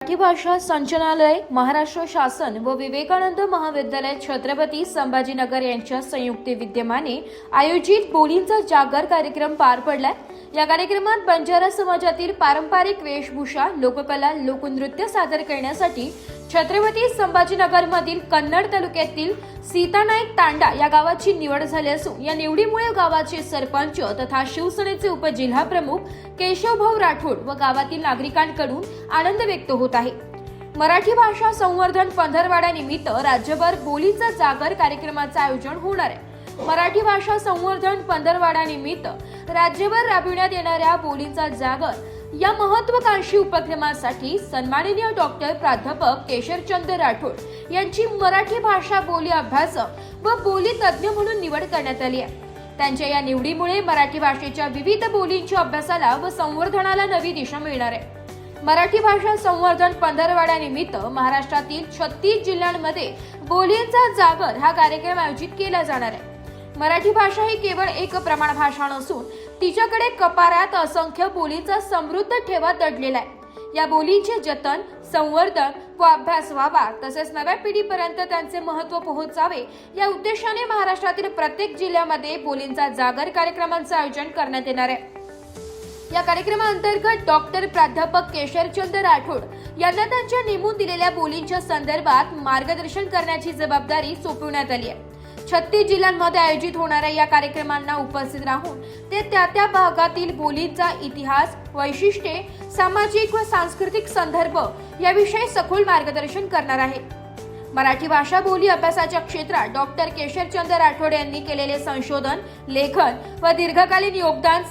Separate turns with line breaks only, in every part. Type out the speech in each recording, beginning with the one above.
मराठी भाषा संचालनालय, महाराष्ट्र शासन व विवेकानंद महाविद्यालय छत्रपती संभाजीनगर यांच्या संयुक्त विद्यमाने आयोजित बोलींचा जागर कार्यक्रम पार पडलाय। या कार्यक्रमात बंजारा समाजातील पारंपरिक वेशभूषा, लोककला, लोकनृत्य सादर करण्यासाठी छत्रपती संभाजीनगर मधील कन्नड तालुक्यातील सीतानाईक तांडा या गावाची निवड झाली असून या निवडीमुळे गावाचे सरपंच तथा शिवसेनेचे उपजिल्हा प्रमुख केशवभाऊ राठोड व गावातील नागरिकांकडून आनंद व्यक्त होत आहे। मराठी भाषा संवर्धन पंधरवड्यानिमित्त राज्यभर बोलीचा जागर कार्यक्रमाचे आयोजन होणार आहे। मराठी भाषा संवर्धन पंधरवड्यानिमित्त राज्यभर राबविण्यात येणाऱ्या बोलीचा जागर या महत्त्वाकांक्षी उपक्रमासाठी सन्माननीय डॉक्टर प्राध्यापक केशरचंद राठोड यांची मराठी भाषा बोली अभ्यासक व बोली तज्ज्ञ म्हणून निवड करण्यात आली आहे। त्यांच्या या निवडीमुळे मराठी भाषेच्या विविध बोलींच्या अभ्यासाला व संवर्धनाला नवी दिशा मिळणार आहे। मराठी भाषा संवर्धन पंधरवड्यानिमित्त महाराष्ट्रातील 36 जिल्ह्यांमध्ये बोलींचा जागर हा कार्यक्रम आयोजित केला जाणार आहे। मराठी भाषा ही केवळ एक प्रमाण भाषा नसून तिच्याकडे कपारात असंख्य बोलींचा समृद्ध ठेवा दडलेला आहे। या बोलींचे जतन, संवर्धन व अभ्यास व्हावा तसेच नव्या पिढीपर्यंत त्यांचे महत्त्व पोहोचावे या उद्देशाने महाराष्ट्रातील प्रत्येक जिल्ह्यामध्ये बोलींचा जागर कार्यक्रमांचे आयोजन करण्यात येणार आहे। या कार्यक्रमाअंतर्गत डॉक्टर प्राध्यापक केशरचंद राठोड यांना त्यांच्या नेमून दिलेल्या बोलींच्या संदर्भात मार्गदर्शन करण्याची जबाबदारी सोपवण्यात आली आहे। 36 जिल्ह्यांमध्ये आयोजित होणाऱ्या या कार्यक्रमांना उपस्थित राहून ते त्या भागातील बोलींचा इतिहास, वैशिष्ट्ये, सामाजिक व सांस्कृतिक संदर्भ याविषयी सखोल मार्गदर्शन करणार आहे। मराठी भाषा बोली अभ्यासाच्या क्षेत्रात डॉक्टर केशरचंद राठोड यांनी केलेले संशोधन, लेखन व दीर्घकालीन योगदान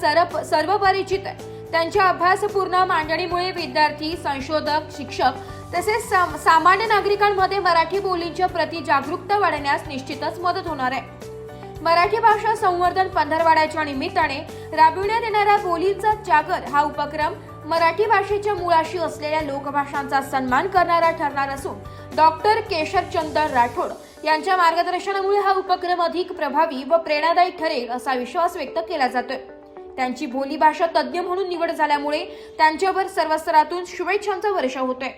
सर्वपरिचित आहे। त्यांच्या अभ्यासपूर्ण मांडणीमुळे विद्यार्थी, संशोधक, शिक्षक तसेच सामान्य नागरिकांमध्ये मराठी बोलींच्या प्रति जागरूकता वाढण्यास निश्चितच मदत होणार आहे। मराठी भाषा संवर्धन पंधरवड्याच्या निमित्ताने राबविण्यात येणारा बोलींचा जागर हा उपक्रम मराठी भाषेच्या मुळाशी असलेल्या लोकभाषांचा सन्मान करणारा ठरणार असून डॉक्टर केशरचंद राठोड यांच्या मार्गदर्शनामुळे हा उपक्रम अधिक प्रभावी व प्रेरणादायी ठरेल असा विश्वास व्यक्त केला जातोय। त्यांची बोली भाषा तज्ज्ञ म्हणून निवड झाल्यामुळे त्यांच्यावर सर्व स्तरातून शुभेच्छांचा वर्षाव होतोय।